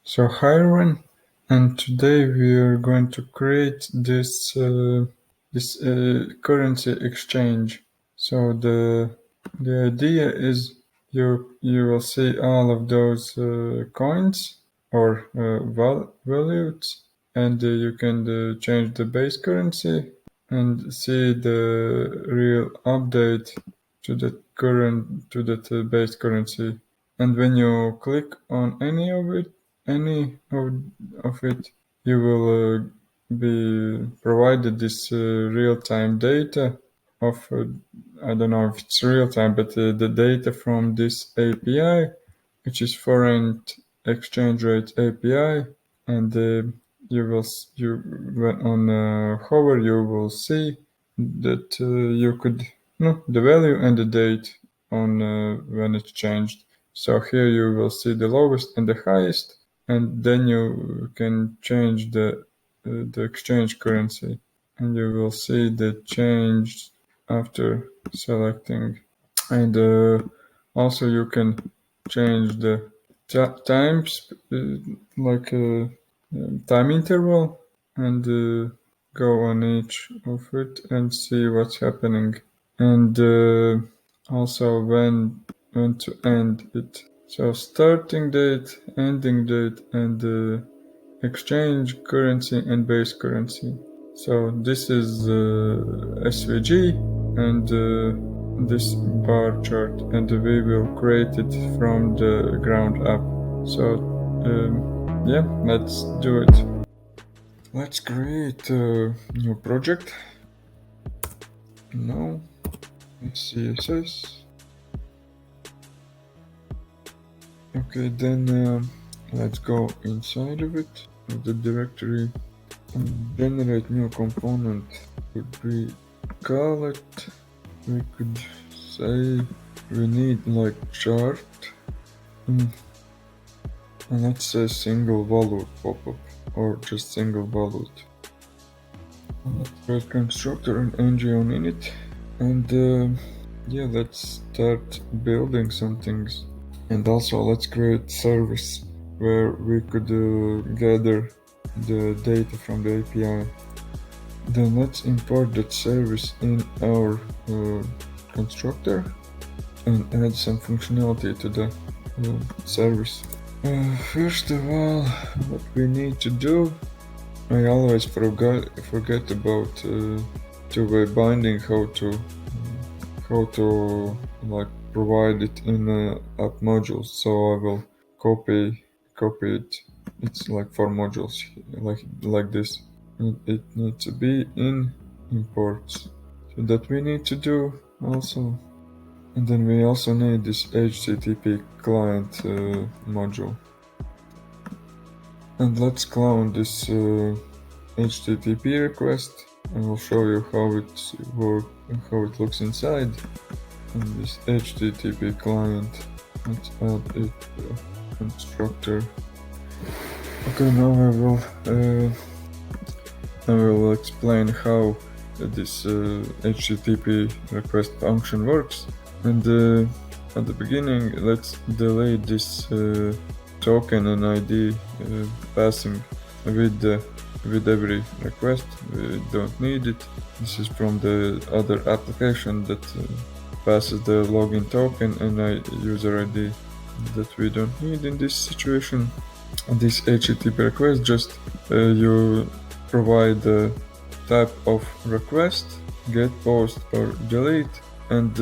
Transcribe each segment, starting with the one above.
So hi everyone, and today we are going to create this currency exchange. So the idea is you will see all of those coins or values, and you can change the base currency and see the real update to the current to that base currency. And when you click on any of it, you will be provided this real-time data of I don't know if it's real-time, but the data from this API, which is foreign exchange rate API, and you when on hover you will see that you could the value and the date on when it changed. So here you will see the lowest and the highest, and then you can change the exchange currency, and you will see the change after selecting. And also you can change the times, like time interval, and go on each of it and see what's happening, and also when to end it. So starting date, ending date, and exchange currency and base currency. So this is SVG and this bar chart, and we will create it from the ground up. So yeah, let's do it. Let's create a new project. Now CSS. Okay, then let's go inside of it, of the directory, and generate new component. Could we call it? We could say we need like chart, and let's say single value pop-up or just single value. Let's create constructor and ng on init, and yeah, let's start building some things. And also let's create service where we could gather the data from the API. Then let's import that service in our constructor and add some functionality to the service. First of all, what we need to do, I always forget about two-way binding, how to like provide it in app modules. So I will copy it. It's like 4 modules like this. It needs to be in imports. So that we need to do also. And then we also need this HTTP client module. And let's clone this HTTP request. I will show you how it looks inside. And this HTTP client, let's add it constructor. Okay, now I will explain how this HTTP request function works. And at the beginning, let's delete this token and ID passing with every request. We don't need it. This is from the other application that passes the login token and user ID that we don't need in this situation. This HTTP request, just you provide the type of request, get, post, or delete, and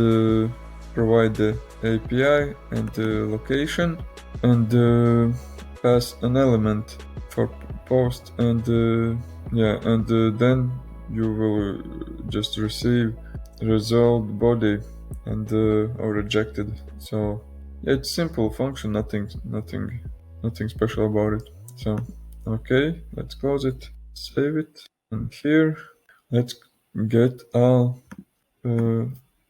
provide the API and the location, and pass an element for post, and then you will just receive resolved body and or rejected. So it's simple function, nothing special about it. So okay, let's close it, save it, and here let's get all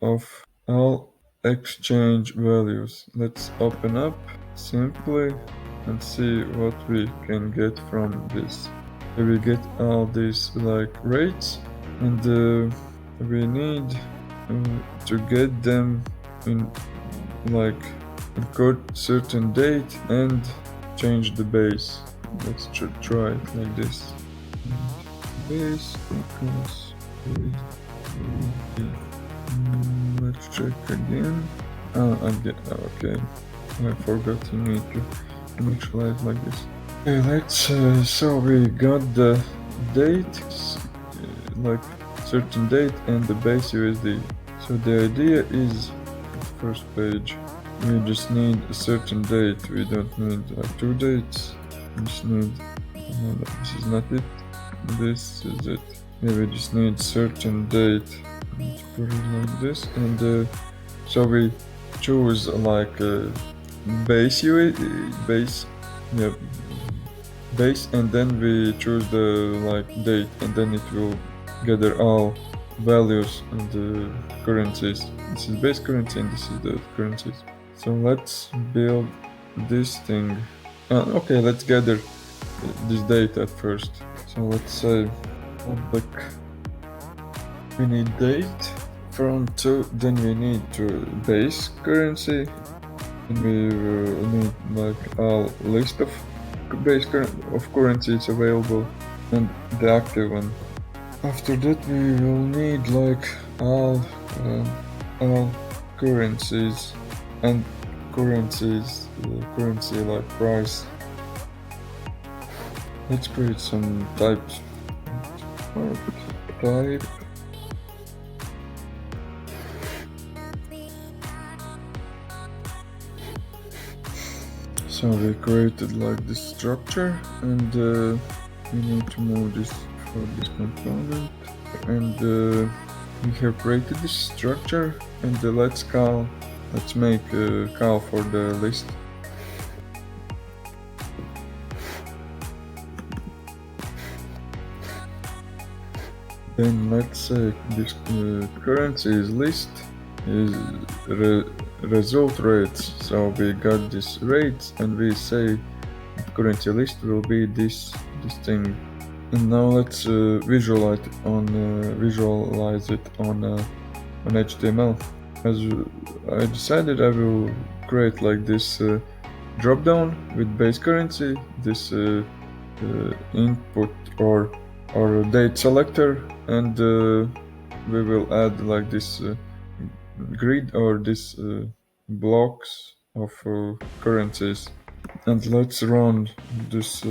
of all exchange values. Let's open up simply and see what we can get from this. We get all these like rates, and we need to get them in like a certain date and change the base. Let's try it like this. Base equals let's check again. Again, okay. I forgot you need to initialize like this. Okay, let's. So we got the date, like certain date, and the base USD. So the idea is, first page, we just need a certain date. We don't need two dates. We just need. No, this is not it. This is it. Yeah, we just need certain date. Let's put it like this, and so we choose like base base, yeah, base, and then we choose the like date, and then it will gather all values and the currencies. This is base currency and this is the currencies. So let's build this thing. Okay, let's gather this data at first. So let's say public, we need date from to, then we need to base currency, and we will need like a list of currencies available and the active one. After that we will need like all currencies and currency like price. Let's create some types. Type. So we created like this structure, and we need to move this for this component, and we have created this structure, and let's make a call for the list. Then let's say this currency is list is result rates. So we got this rates, and we say currency list will be this thing. And now let's visualize it on HTML. As I decided, I will create like this drop down with base currency, this input or date selector, and we will add like this grid or this blocks of currencies. And let's run this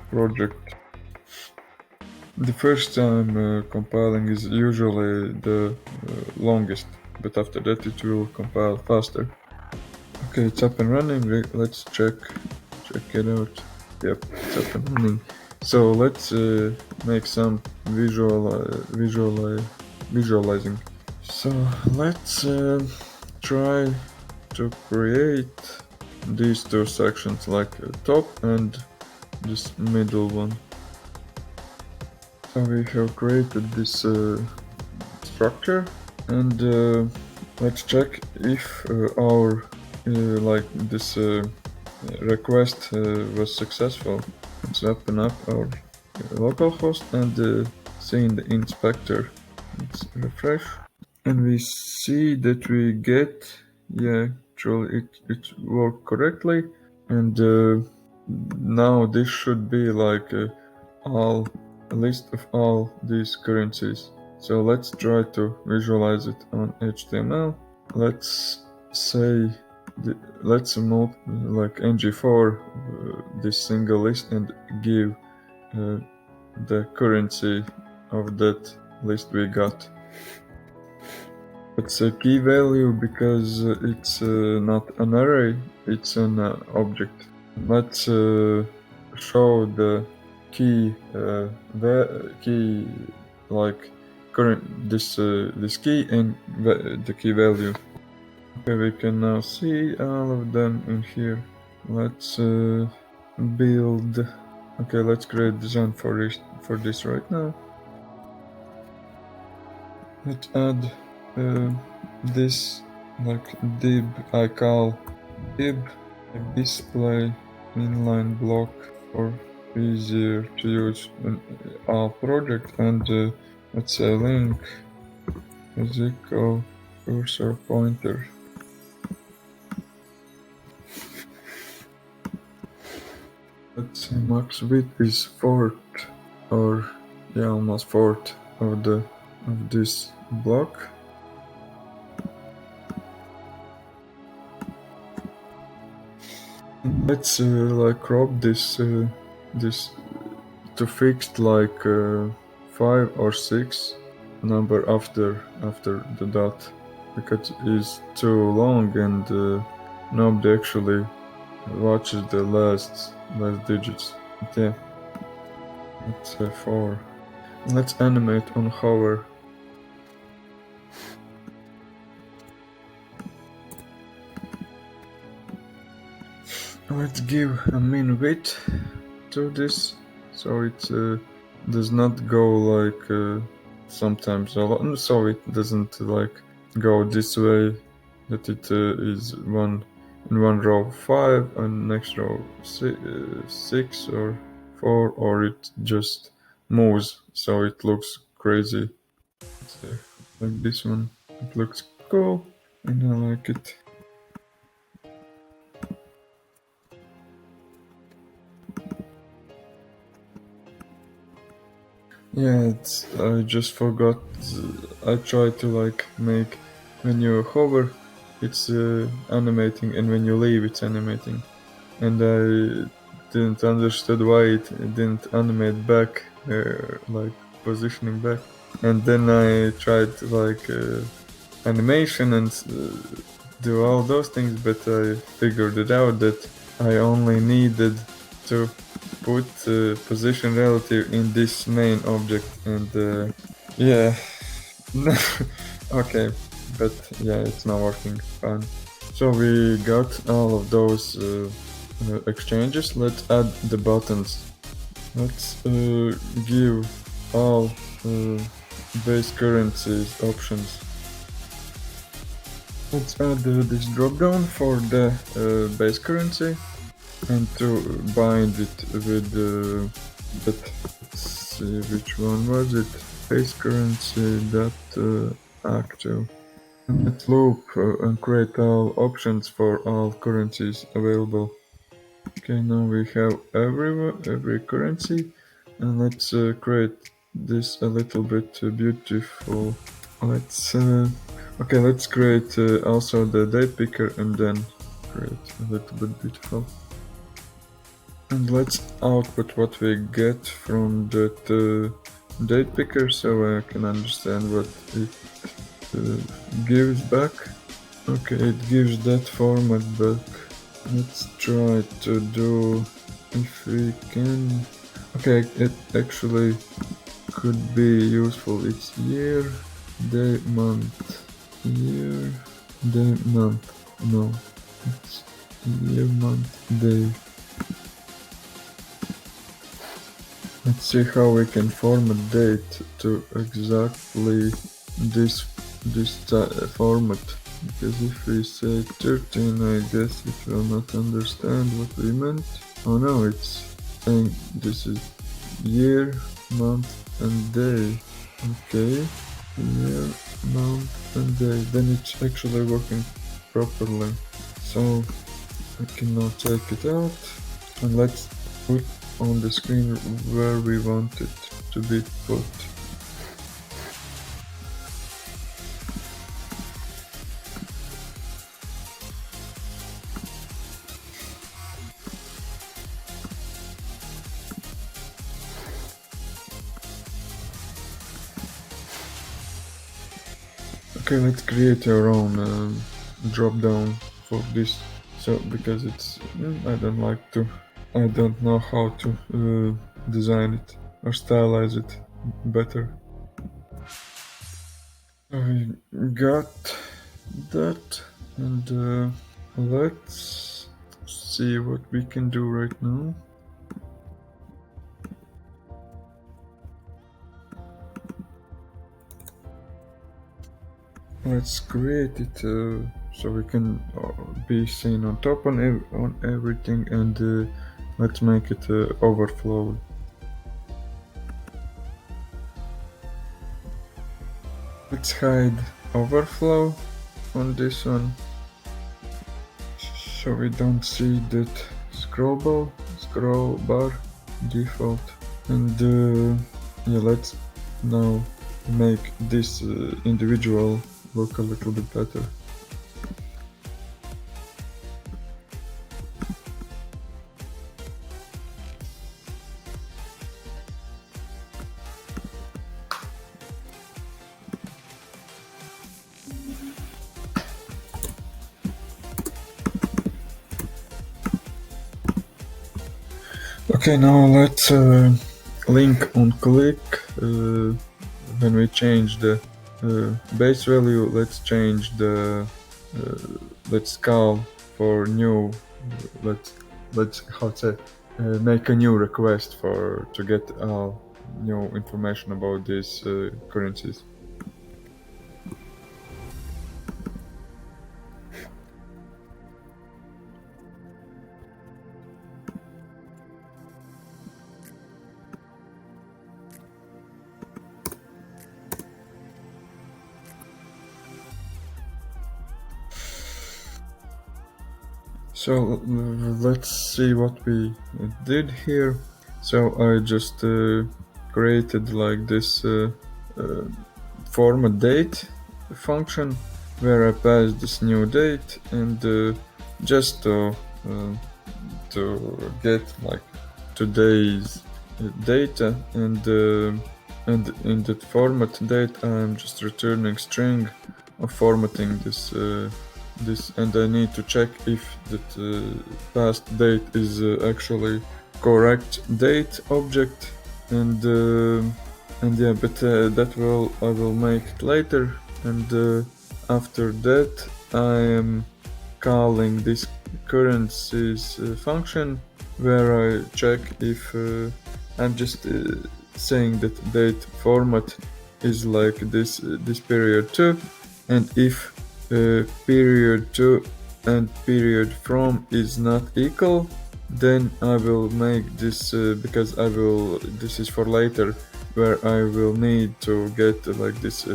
project. The first time compiling is usually the longest, but after that it will compile faster. Okay, it's up and running. Let's check it out. Yep, it's up and running. So let's make some visualizing. So let's try to create these two sections, like top and this middle one. So we have created this structure, and let's check if our like this request was successful. Let's open up our localhost and see in the inspector. Let's refresh, and we see that we get, yeah, actually it worked correctly, and now this should be like a list of all these currencies. So let's try to visualize it on HTML. Let's say let's move like ng4 this single list and give the currency of that list we got. It's a key value because it's not an array, it's an object. Let's show the key like current this key and the key value. Okay, we can now see all of them in here. Let's build. Okay, let's create design for this right now. Let's add this like div. I call div display inline block for easier to use in our project, and let's say link is equal cursor pointer. let's say max width is fourth, or yeah, almost fourth of this block. Let's like crop this this to fixed like 5 or 6 number after the dot, because it's too long and nobody actually watches the last digits. Yeah, let's say 4. Let's animate on hover. Let's give a min width to this, so it does not go like sometimes a lot, so it doesn't like go this way, that it is one in one row 5 and next row 6 or 4, or it just moves, so it looks crazy. So, like this one, it looks cool and I like it. Yeah, I just forgot. I tried to like make when you hover, it's animating, and when you leave, it's animating. And I didn't understand why it didn't animate back, like positioning back. And then I tried like animation and do all those things, but I figured it out that I only needed to put position relative in this main object, and yeah, okay, but yeah, it's not working fine. So we got all of those exchanges. Let's add the buttons. Let's give all base currencies options. Let's add this drop down for the base currency, and to bind it with but let's see which one was it. Base currency that active. And let's loop and create all options for all currencies available. Okay, now we have every currency, and let's create this a little bit beautiful. Let's okay, let's create also the date picker, and then create a little bit beautiful. And let's output what we get from that date picker, so I can understand what it gives back. Okay, it gives that format back. Let's try to do, if we can. Okay, it actually could be useful. It's year, day, month, year, day, month. No, it's year, month, day. Let's see how we can format date to exactly this format, because if we say 13, I guess it will not understand what we meant. Oh no, it's saying this is year, month and day. Okay, year, month and day, then it's actually working properly. So I can now take it out, and let's put on the screen where we want it to be put. Okay, let's create our own drop down for this. So because it's I don't know how to design it or stylize it better. I got that, and let's see what we can do right now. Let's create it so we can be seen on top on everything, and let's make it overflow. Let's hide overflow on this one, so we don't see that scroll scroll bar default. And yeah, let's now make this individual look a little bit better. Okay, now let's link on click. When we change the base value, let's change the let's call for new. Let's how to say, make a new request for to get all new information about these currencies. So let's see what we did here. So I just created like this format date function where I pass this new date and just to get like today's data and in that format date I'm just returning string of formatting this and I need to check if that past date is actually correct date object and yeah, but that I will make it later, and after that I am calling this currencies function where I check if I'm just saying that date format is like this period 2, and if period 2 and period from is not equal, then I will make this because this is for later, where I will need to get like this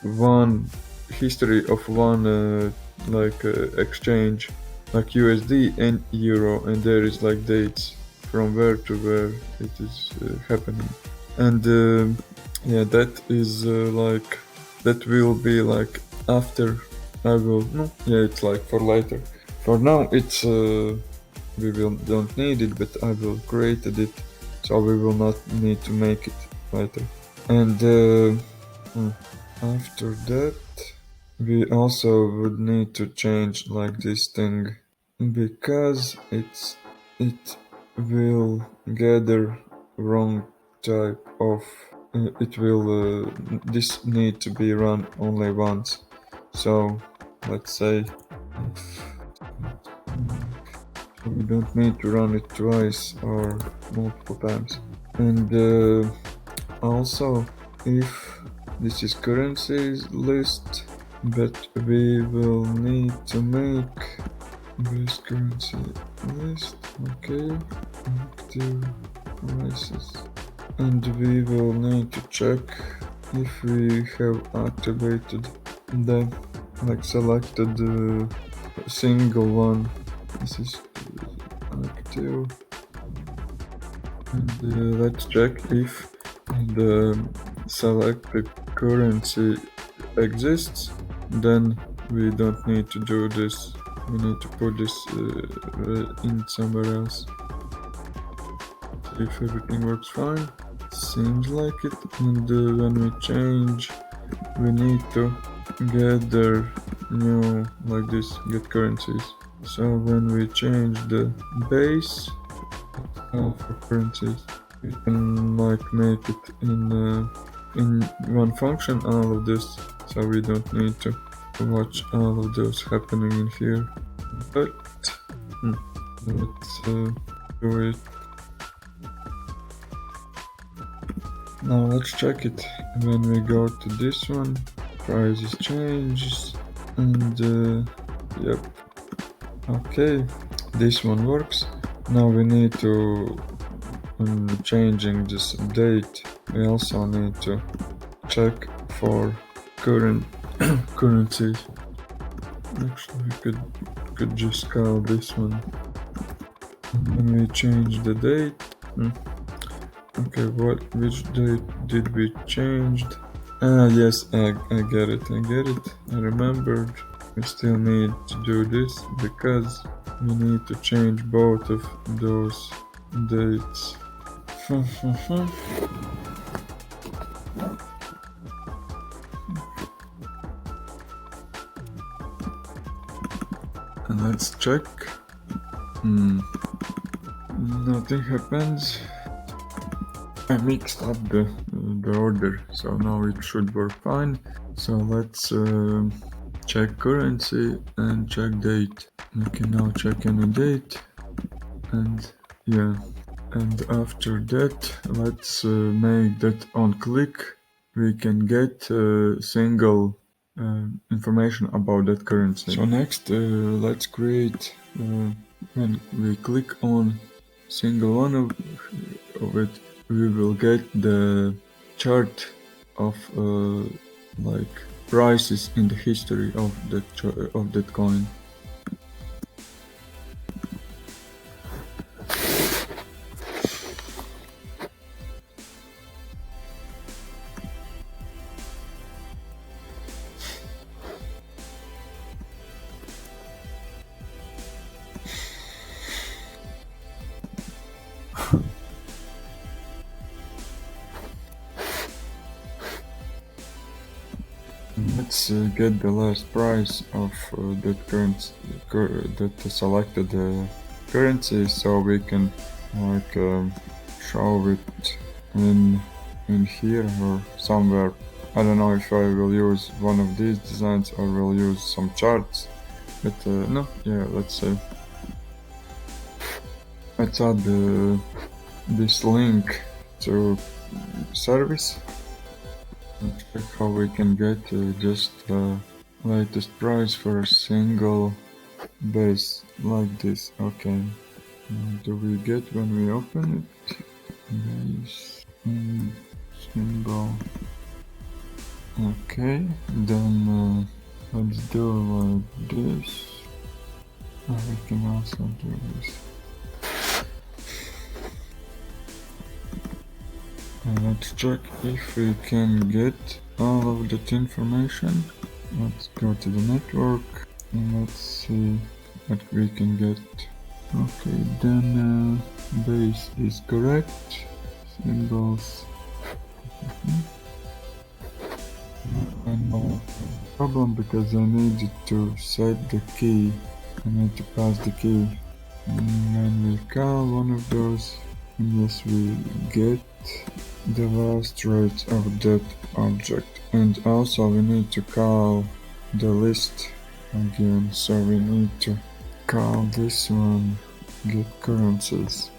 one history of one exchange like USD and euro, and there is like dates from where to where it is happening, and yeah, that is like that will be like after I will it's like for later. For now it's we don't need it, but I will created it so we will not need to make it later. And after that we also would need to change like this thing because it will gather wrong type of it will this need to be run only once. So let's say we don't need to run it twice or multiple times. And also if this is currencies list, but we will need to make this currency list, okay, active prices, and we will need to check if we have activated the selected single one. This is active, and let's check if the selected currency exists. Then we don't need to do this, we need to put this in somewhere else. If everything works fine, seems like it, and when we change we need to gather new like this get currencies. So when we change the base for currencies, we can like make it in one function all of this, so we don't need to watch all of those happening in here. But let's do it. Now let's check it. When we go to this one, prices changes, and yep, okay, this one works. Now we need to changing this date. We also need to check for current currencies. Actually, we could just call this one When we change the date. Okay, which date did we change? Yes, I get it, I remembered. We still need to do this because we need to change both of those dates. And let's check. Nothing happens. I mixed up the order, so now it should work fine. So let's check currency and check date. We can now check any date, and yeah. And after that, let's make that on click. We can get single information about that currency. So next, let's create. When we click on single one of it, we will get the chart of like prices in the history of that coin. Let's get the last price of that selected currency, so we can like show it in here or somewhere. I don't know if I will use one of these designs or will use some charts, but no, yeah, let's add this link to service. Let's check how we can get just latest price for a single base like this. Okay, do we get when we open it? Base symbol. Okay, then let's do like this. We can also do this. Let's check if we can get all of that information. Let's go to the network and let's see what we can get. Okay, then base is correct. Symbols. And no problem because I needed to set the key. I need to pass the key. And when we call one of those, yes, we get the last rate of that object. And also we need to call the list again, so we need to call this one get currencies.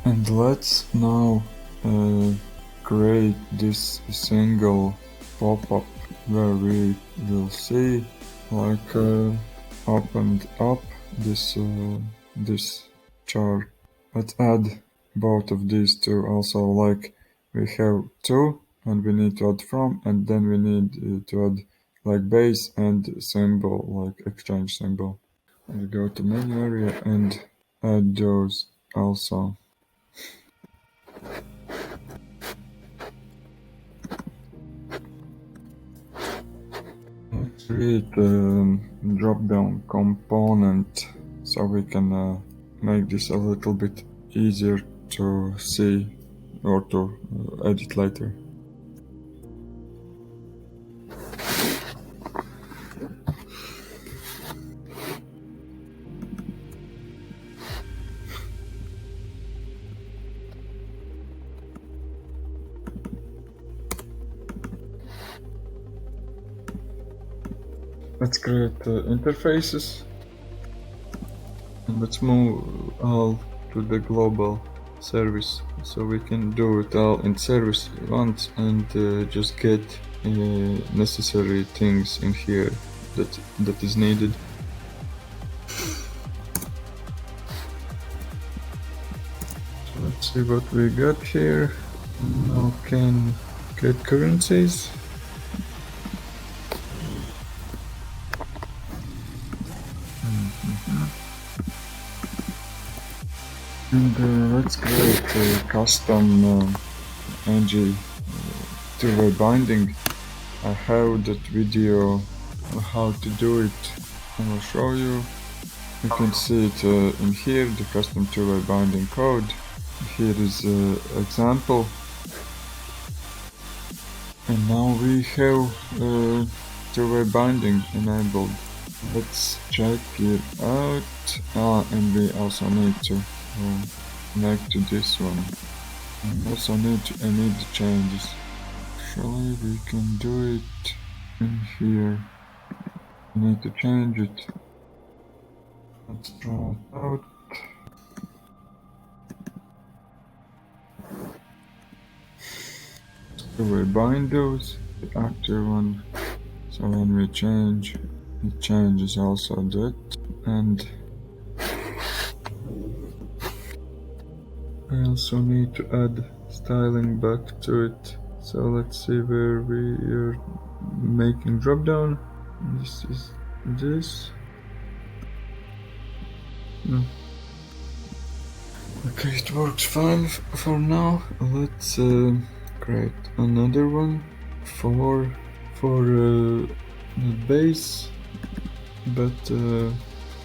And let's now create this single pop-up where we will see like opened up this chart. Let's add both of these two also, like we have two and we need to add from, and then we need to add like base and symbol, like exchange symbol. We go to menu area and add those also. Let's create a drop down component so we can make this a little bit easier to see or to edit later. Let's create interfaces and let's move all to the global service so we can do it all in service once and just get necessary things in here that is needed. So let's see what we got here. Now can get currencies. And let's create a custom ng two-way binding. I have that video on how to do it. I will show you. You can see it in here, the custom two-way binding code. Here is an example. And now we have two-way binding enabled. Let's check it out. And we also need to connect to this one. And also need to edit the changes. Actually, we can do it in here. We need to change it. Let's try it out. So we bind those, the active one. So when we change, it changes also that. And I also need to add styling back to it. So let's see where we are making drop down. This is this. No. Okay, it works fine for now. Let's create another one for the base, but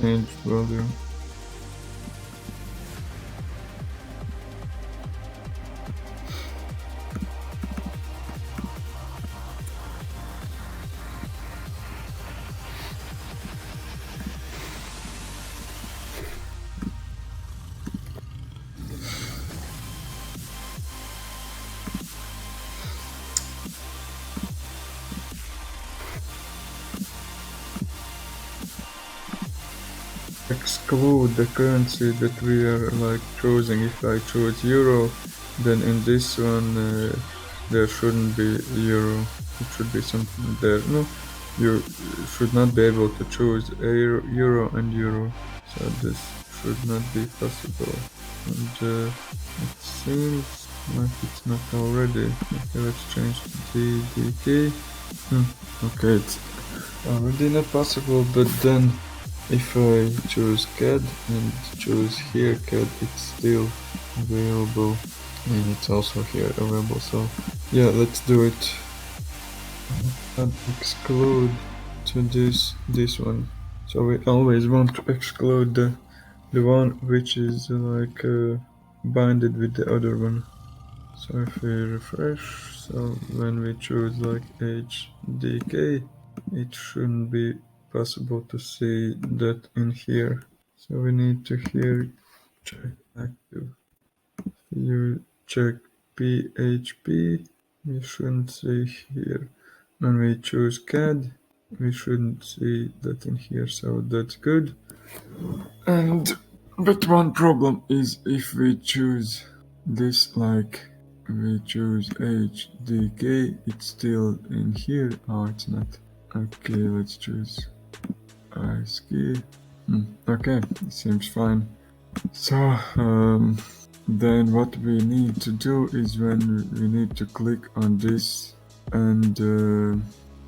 age value. Exclude the currency that we are like choosing. If I choose euro, then in this one there shouldn't be euro. It should be something there. No, you should not be able to choose euro and euro. So this should not be possible. And it seems like it's not already. Okay, let's change to DDK. Okay, it's already not possible, but then if I choose CAD and choose here CAD, it's still available, and it's also here available. So yeah, let's do it. And exclude to this one. So we always want to exclude the one which is like binded with the other one. So if we refresh, so when we choose like HDK, it shouldn't be possible to see that in here. So we need to here check active. You check PHP, we shouldn't see here. When we choose CAD, we shouldn't see that in here, so that's good. But one problem is if we choose this, like we choose HDK, it's still in here. Oh, it's not. Okay, let's choose ASCII. Okay, it seems fine. So then what we need to do is when we need to click on this, and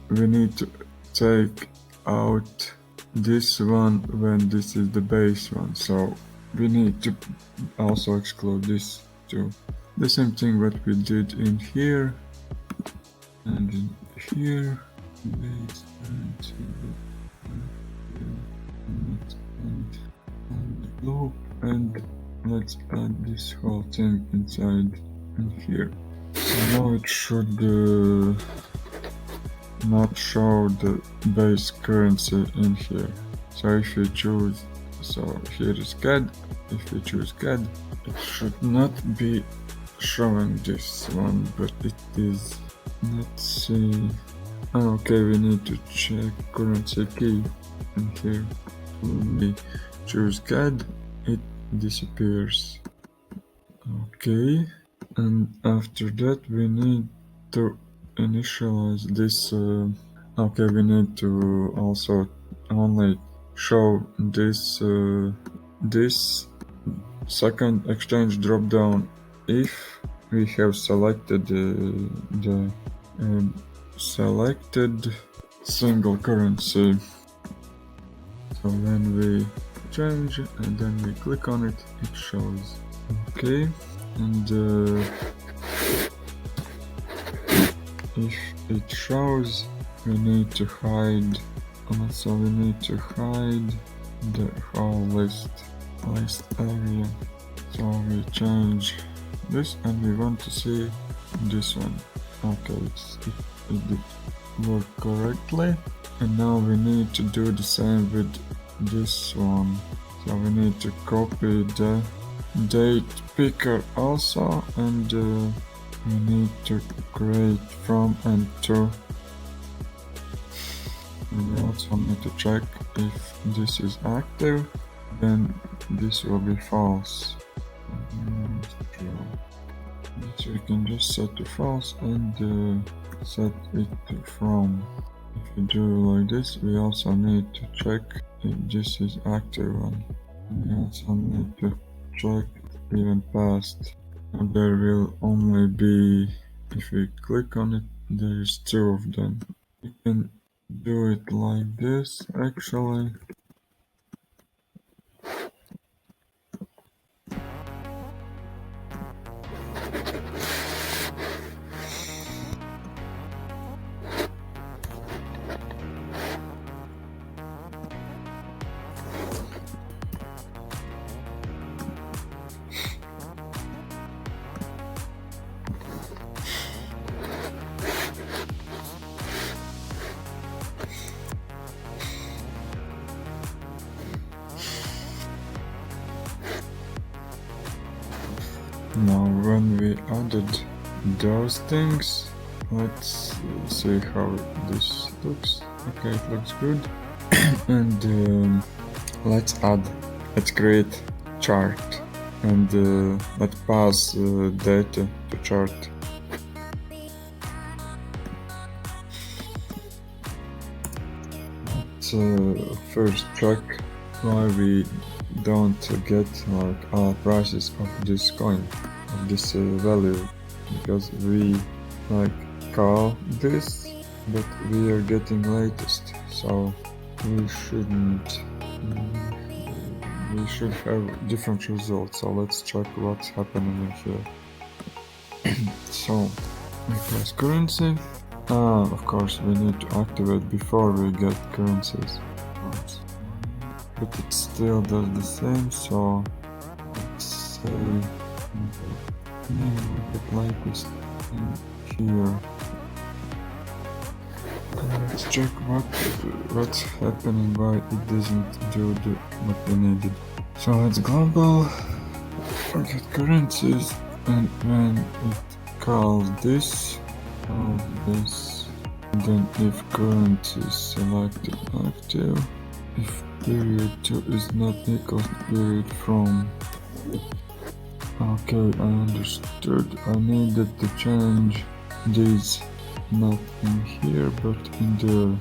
we need to take out this one when this is the base one. So we need to also exclude this too. The same thing what we did in here and in here. Base and loop, and let's add this whole thing inside in here. So now it should not show the base currency in here. So if you choose, so here is CAD, if you choose CAD, it should not be showing this one, but it is. Let's see. Okay, we need to check currency key in here. When we choose CAD, it disappears. Okay, and after that we need to initialize this. Okay, we need to also only show this this second exchange drop down if we have selected the selected single currency. So when we change and then we click on it, it shows Okay, and if it shows, we need to hide. Also, we need to hide the whole list area. So we change this, and we want to see this one. Okay, it did work correctly, and now we need to do the same with this one. So we need to copy the date picker also, and we need to create from and to. We also need to check if this is active, then this will be false. So we can just set to false and set it to from. If we do like this, we also need to check if this is active one. We also need to check even past. And there will only be, if we click on it, there is 2 of them. We can do it like this actually. Now when we added those things, let's see how this looks. Okay, it looks good. And let's create chart, and let's pass data to chart. Let's first check why we don't get like all prices of this coin, of this value, because we like call this, but we are getting latest, so we shouldn't. We should have different results. So let's check what's happening here. So we press currency. Of course we need to activate before we get currencies. But it still does the same, so let's say the latest in here. Let's check what's happening, why it doesn't do what we needed. So let's global, get currencies, and when it calls this, then if currency is selected active, if period 2 is not equal to period from. Okay, I understood. I needed to change these, not in here but in there.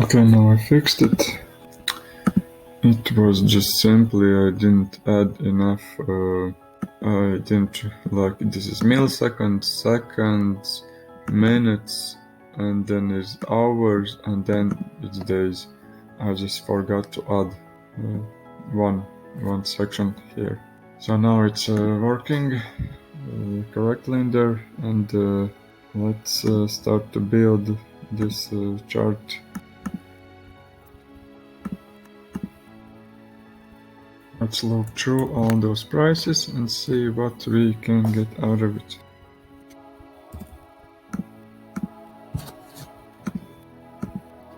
Okay, now I fixed it. It was just simply I didn't add enough. I didn't like this is milliseconds, seconds, minutes, and then it's hours, and then it's days. I just forgot to add one section here. So now it's working correctly in there, and let's start to build this chart. Let's look through all those prices and see what we can get out of it.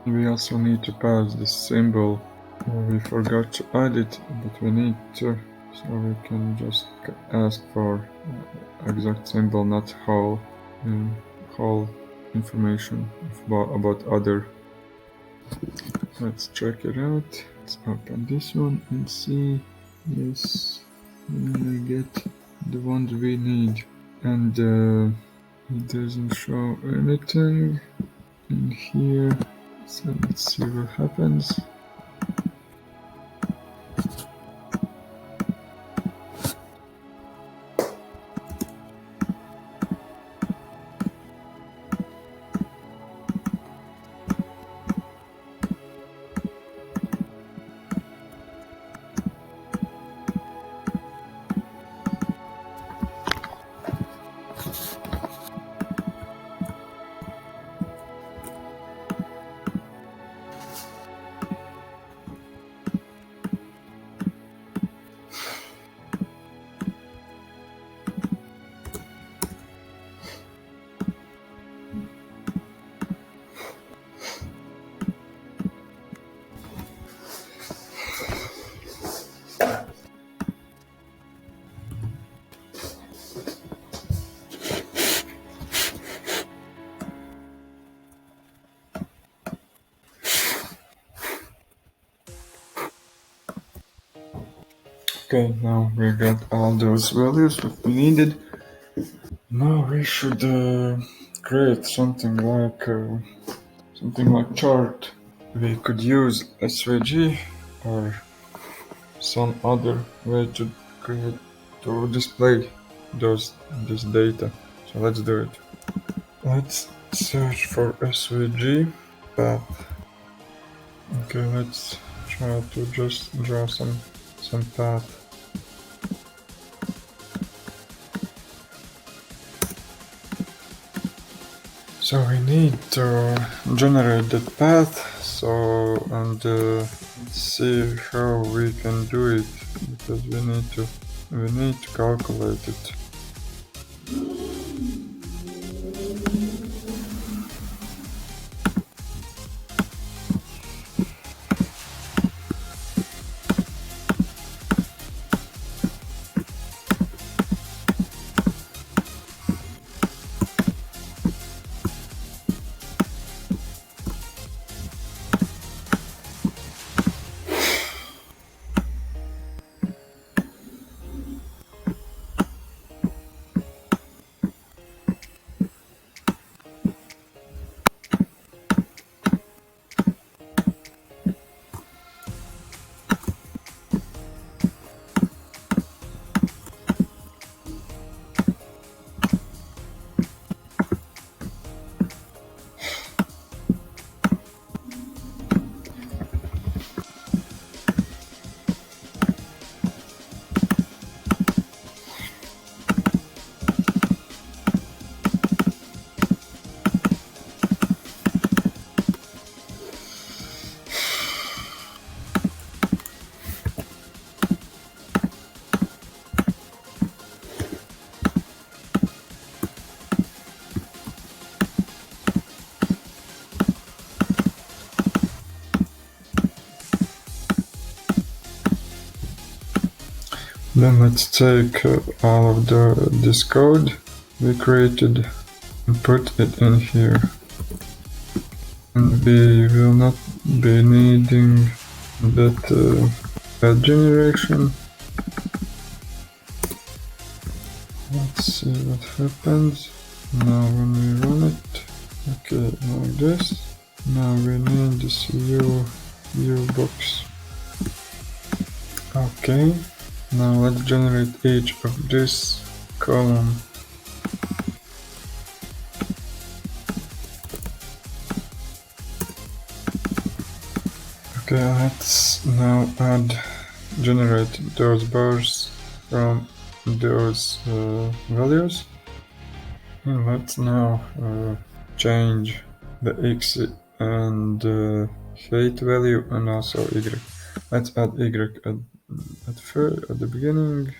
We also need to pass this symbol. We forgot to add it, but we need to, so we can just ask for exact symbol, not whole information about other. Let's check it out. Let's open this one and see. Yes, we get the ones we need, and it doesn't show anything in here. So let's see what happens. Okay, now we got all those values that we needed. Now we should create something like chart. We could use SVG or some other way to display this data. So let's do it. Let's search for SVG path. Okay, let's try to just draw some path. So we need to generate that path. So and see how we can do it, because we need to calculate it. Then let's take all of this code we created and put it in here. And we will not be needing that path generation. Let's see what happens now when we run it. Okay, like this. Now we need this view box. Okay, now let's generate each of this column. Okay, let's now generate those bars from those values. And let's now change the x and height value and also y. Let's add y at the beginning.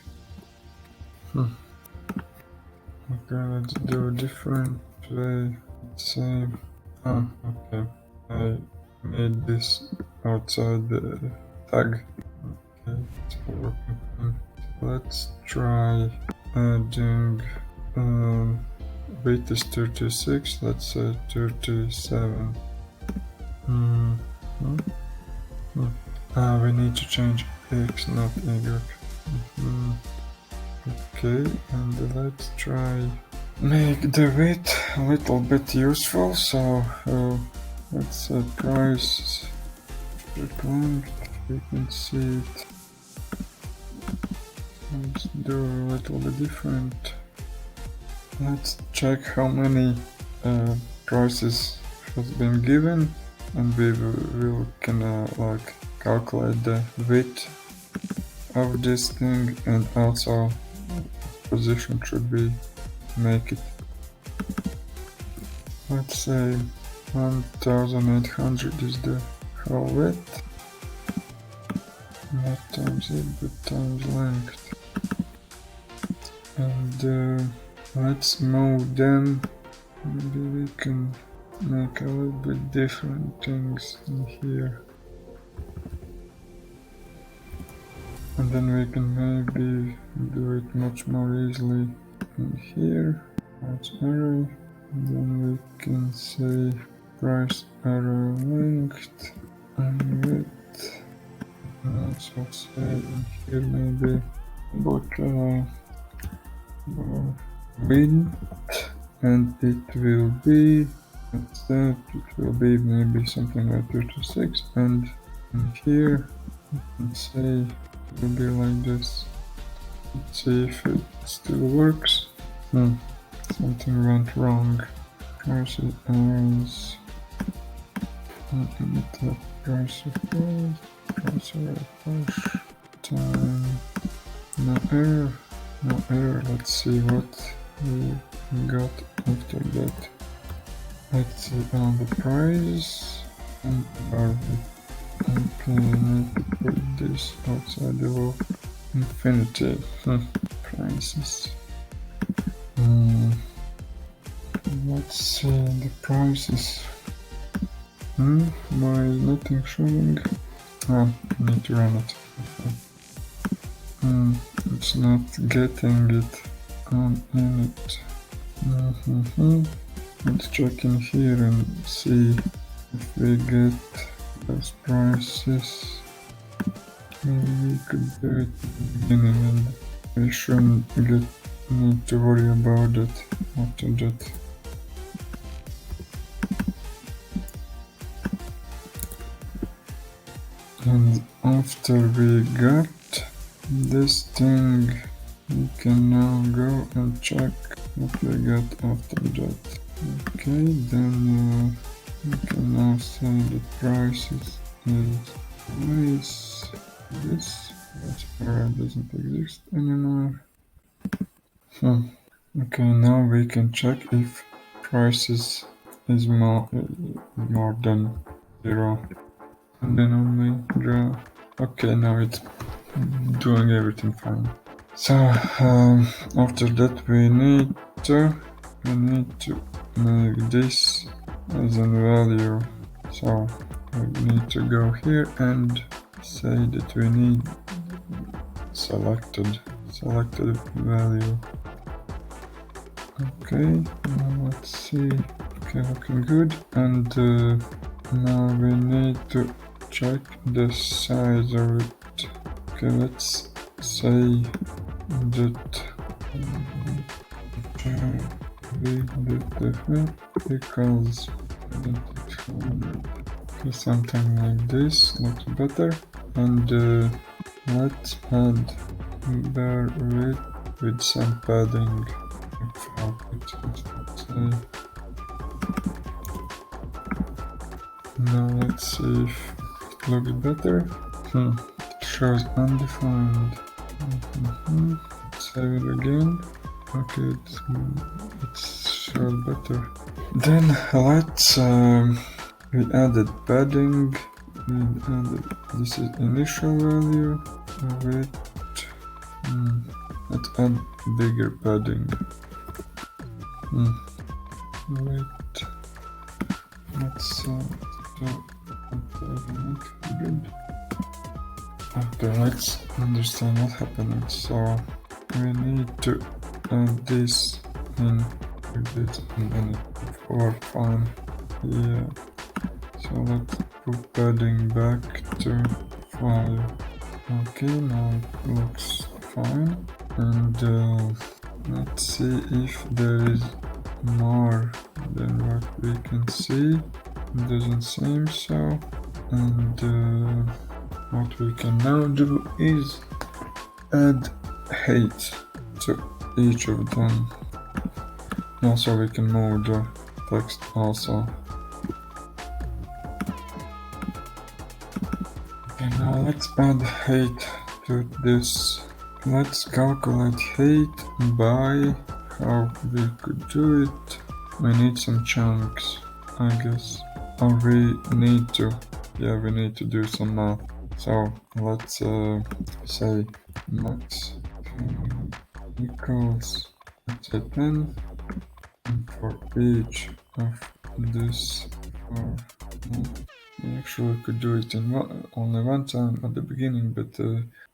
Okay, let's do a different way. Let's say, okay, I made this outside the tag. Okay, it's working. Let's try adding weight is 36, let's say 37. We need to change x, not y. Okay, and let's try make the weight a little bit useful. So let's set price length. You can see it. Let's do a little bit different. Let's check how many prices has been given, and we will like calculate the weight of this thing, and also position should be make it. Let's say 1800 is the whole width, not times it but times length, and let's move them. Maybe we can make a little bit different things in here, and then we can maybe do it much more easily in here. Let's arrow, and then we can say price arrow length and width. Let's say in here maybe but width, and it will be, let's say it will be maybe something like 36, and in here let's say it will be like this. Let's see if it still works. Something went wrong. Price errors. Price of push. Time. No error. No error. Let's see what we got after that. Let's see on the price. And okay, I need to put this outside the loop. Infinity. Prices. Let's see the prices. Why is nothing showing? I need to run it. It's not getting it on init. Let's check in here and see if we get those prices. Maybe we could do it at the beginning, and we shouldn't need to worry about it after that. And after we got this thing, we can now go and check what we got after that. Okay, then we can now say the price is this. That error doesn't exist anymore. Okay, now we can check if prices is more than 0, and then only draw. Okay, now it's doing everything fine. So after that we need to make this as a value. So we need to go here and say that we need selected value. Okay, now let's see. Okay, looking good. And now we need to check the size of it. Okay, let's say that the width equals Okay, something like this looks better. And let's add bear with some padding. Now let's see if it looks better. It shows undefined. Save it again. Okay, it shows better. Then let's we added padding. This is initial value of it. Let's add bigger padding. Wait. Let's good. Okay, let's understand what happened. So we need to add this in with it and then for fine. Yeah. So let's put padding back to 5. Okay, now it looks fine. And let's see if there is more than what we can see. It doesn't seem so. And what we can now do is add height to each of them. Also we can move the text also. Okay, now let's add height to this. Let's calculate height by how we could do it. We need some chunks, I guess. Or we need to, we need to do some math. So let's say max equals, let's say 10, and for each of this, we actually could do it in only one time at the beginning, but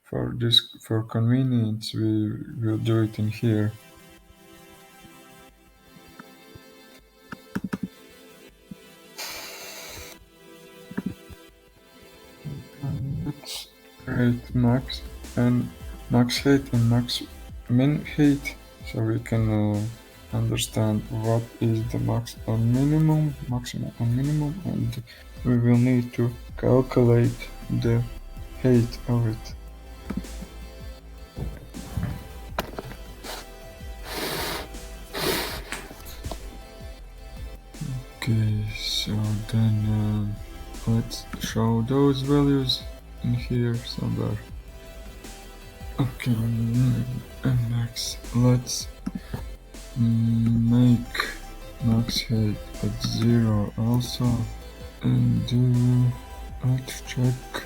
for convenience, we will do it in here. Let's create max height and max min height, so we can understand what is the maximum and minimum, and we will need to calculate the height of it. Okay, so then let's show those values in here somewhere. Okay, and next let's make max height at 0 also, and let's check,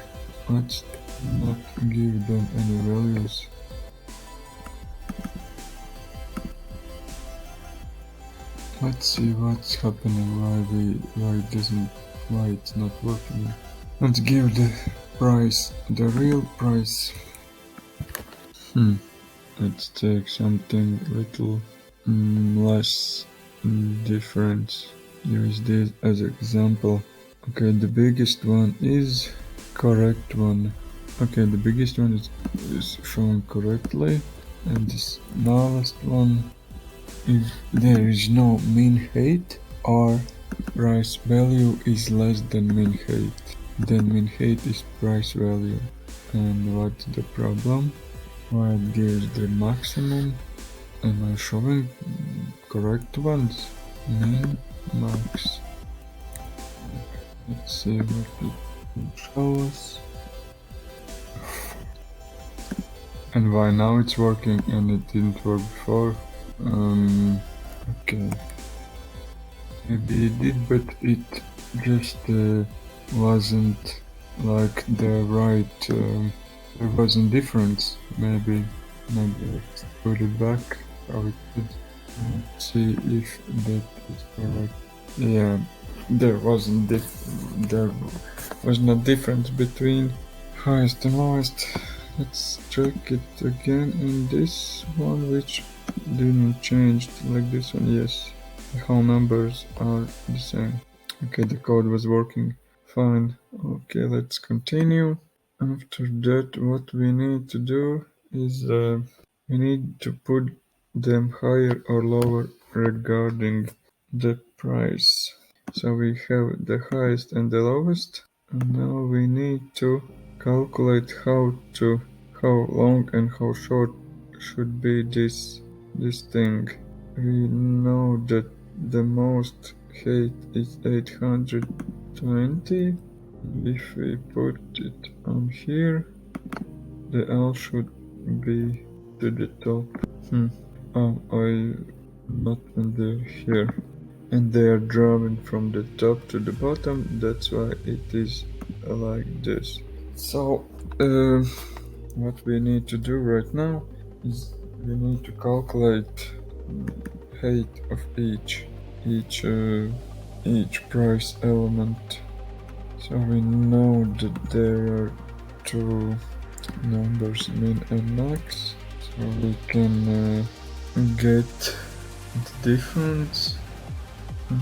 let's not give them any values. Let's see what's happening, why it's not working. Let's give the price, the real price. Let's take something little less different. Use this as example. Okay, the biggest one is correct one. Okay, the biggest one is shown correctly, and the smallest one, if there is no min height or price value is less than min height, then min height is price value. And what's the problem? Why it gives the maximum? Am I showing correct ones? Min, max. Let's see what it will show us. And why now it's working and it didn't work before? Okay. Maybe it did, but it just wasn't like the right, there wasn't difference. Maybe let's put it back how it did. Let's see if that is correct. Yeah, there was no difference between highest and lowest. Let's check it again in this one, which didn't change like this one. Yes, the whole numbers are the same. Okay, the code was working fine. Okay, let's continue. After that, what we need to do is we need to put them higher or lower regarding the price. So we have the highest and the lowest. And now we need to calculate how long and how short should be this thing. We know that the most height is 820. If we put it on here, the L should be to the top. Oh, I not under here. And they are drawing from the top to the bottom, that's why it is like this. So, what we need to do right now is we need to calculate height of each price element. So we know that there are two numbers, min and max, so we can get the difference. It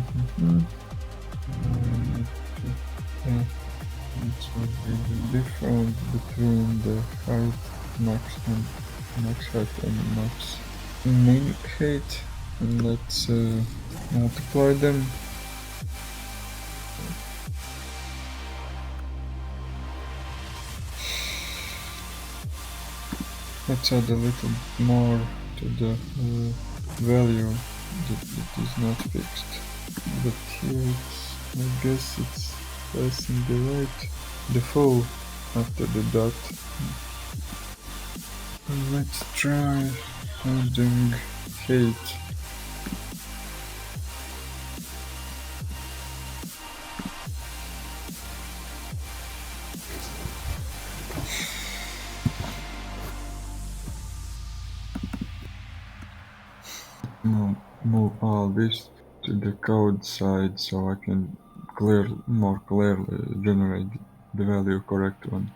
would be the difference between the height max height and max min height, and let's multiply them. Let's add a little more to the value that it is not fixed, but here I guess it's pressing the full after the dot. Let's try adding height. Move all this to the code side so I can more clearly generate the value correct one.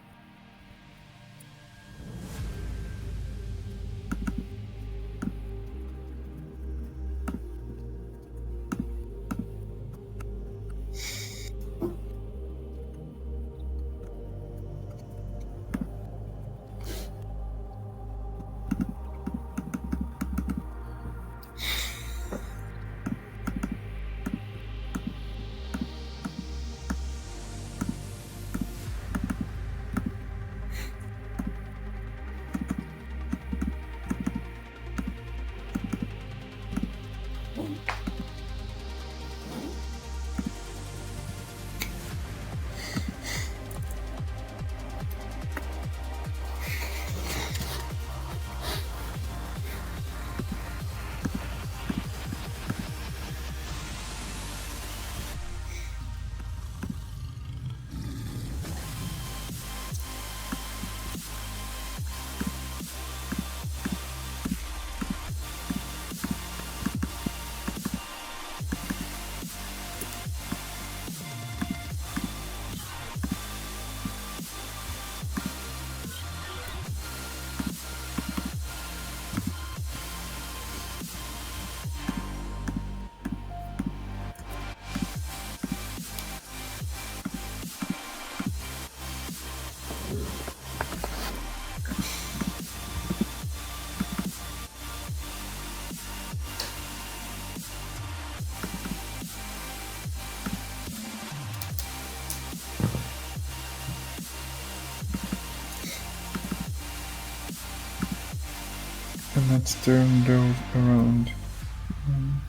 And let's turn those around.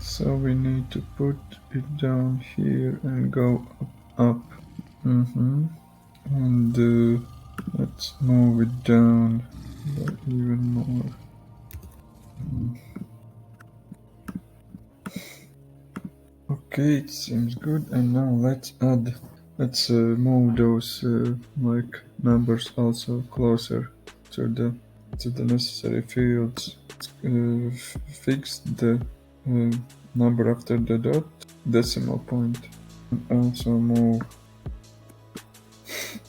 So we need to put it down here and go up. And let's move it down by even more. Okay, it seems good. And now let's move those like numbers also closer to the necessary fields. Fix the number after the dot, decimal point, and also move.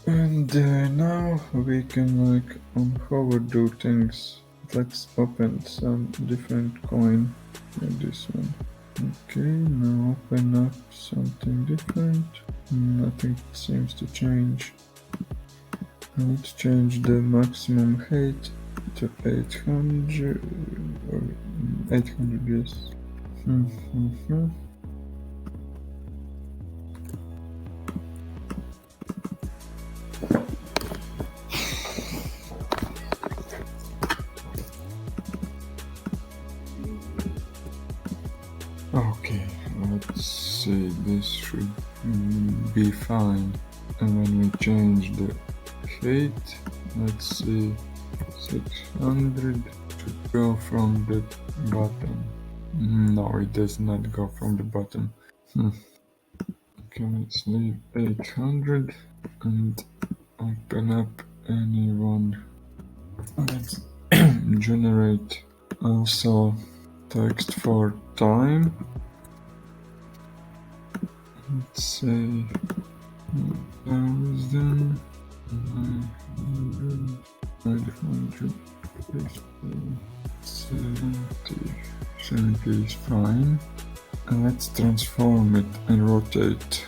And now we can like on hover do things. Let's open some different coin like this one. Okay, now open up something different. Nothing seems to change. Let's change the maximum height to 800 or 800, yes. Okay, let's see, this should be fine. And when we change the height, let's see, 600 should go from the bottom. No, it does not go from the bottom. Okay, let's leave 800 and open up anyone. Let's generate also text for time. Let's say 1000, 900, 70 is fine. And let's transform it and rotate.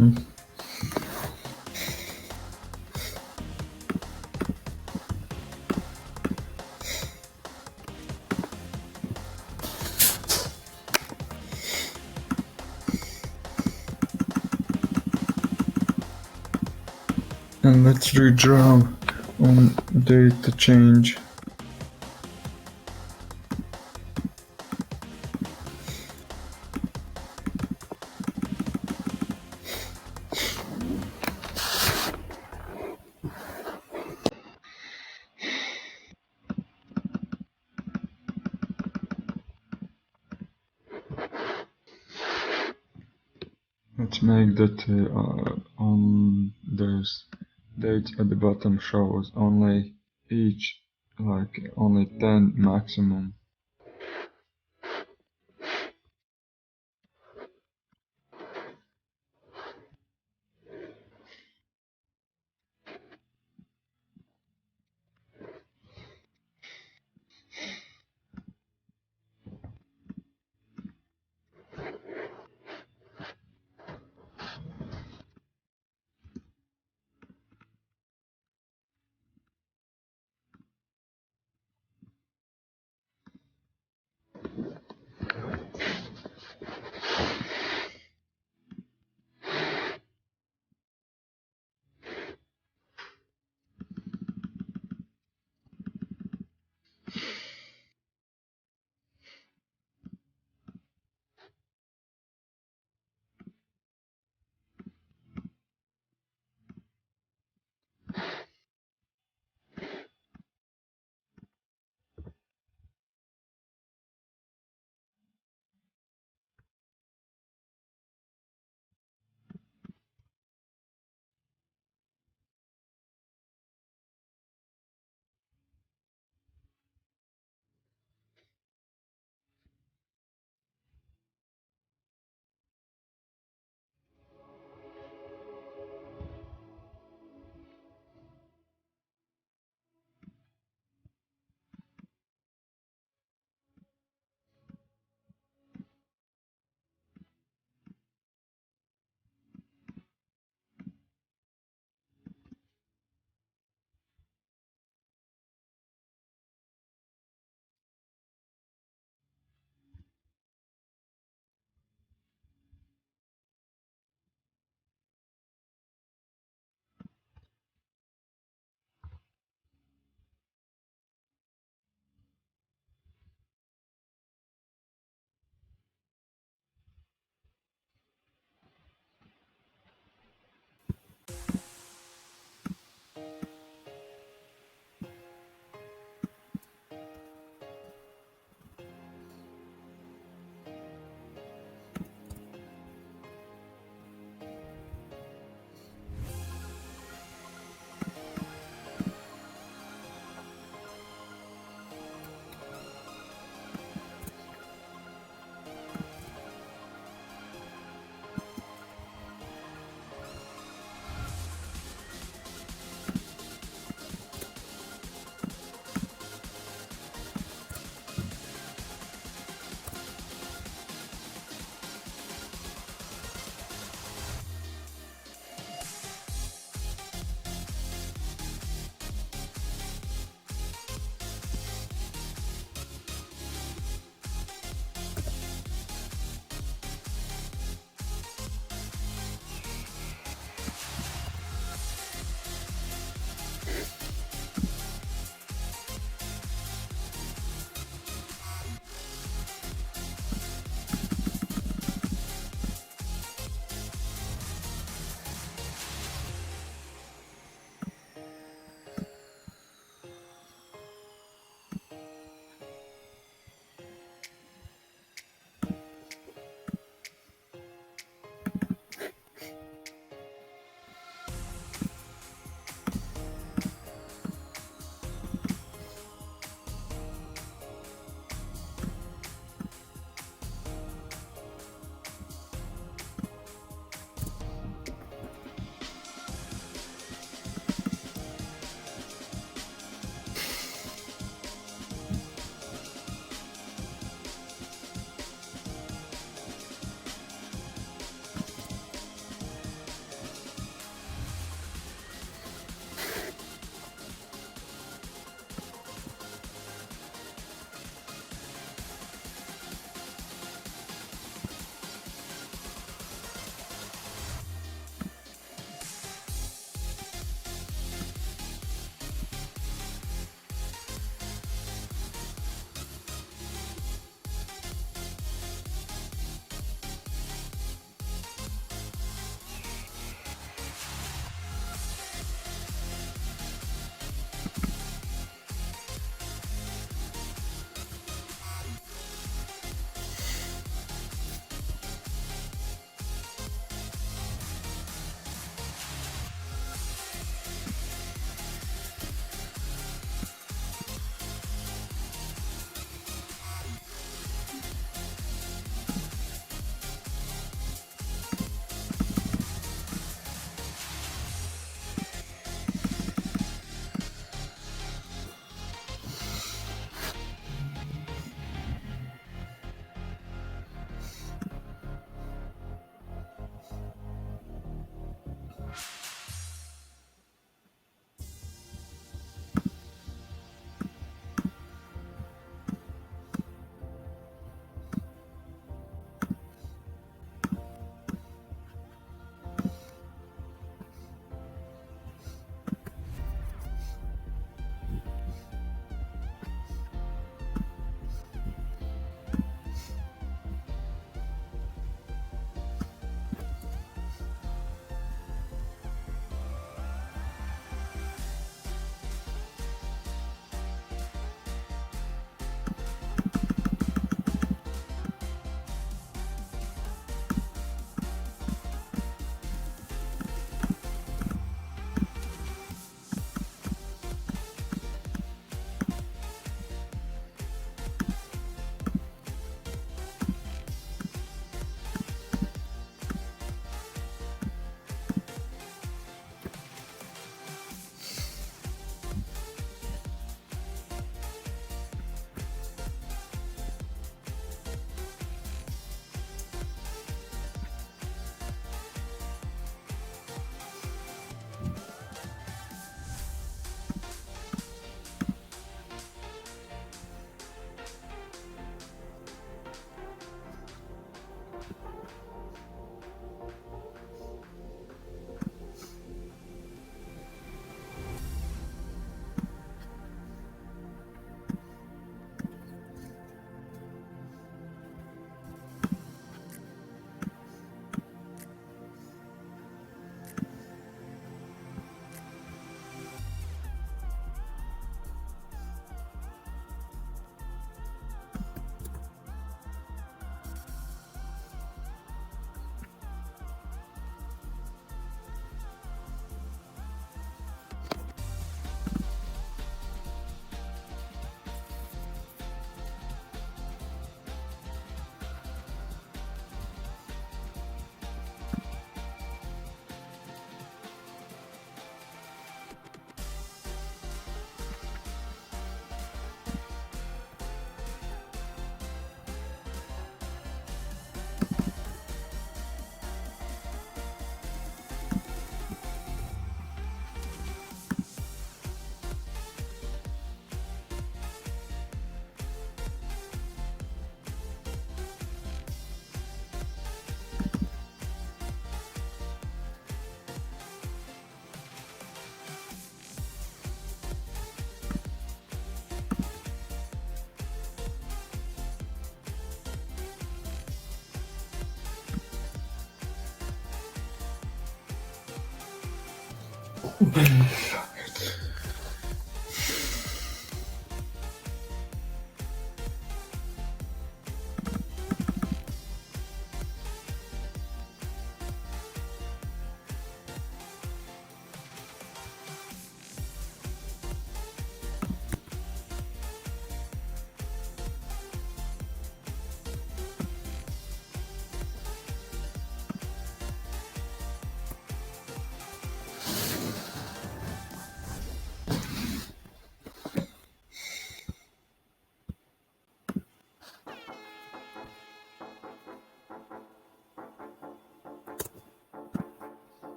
And let's redraw on data change. Let's make that on those dates at the bottom shows only each, like only 10 maximum.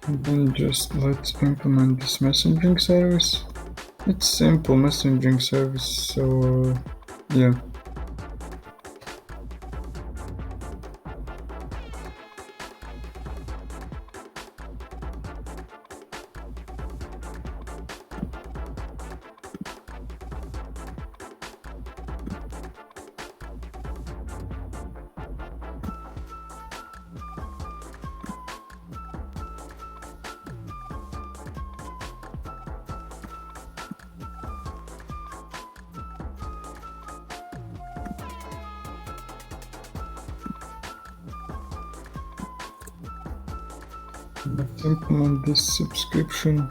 And then just let's implement this messaging service. It's simple messaging service, so yeah. Let's implement this subscription.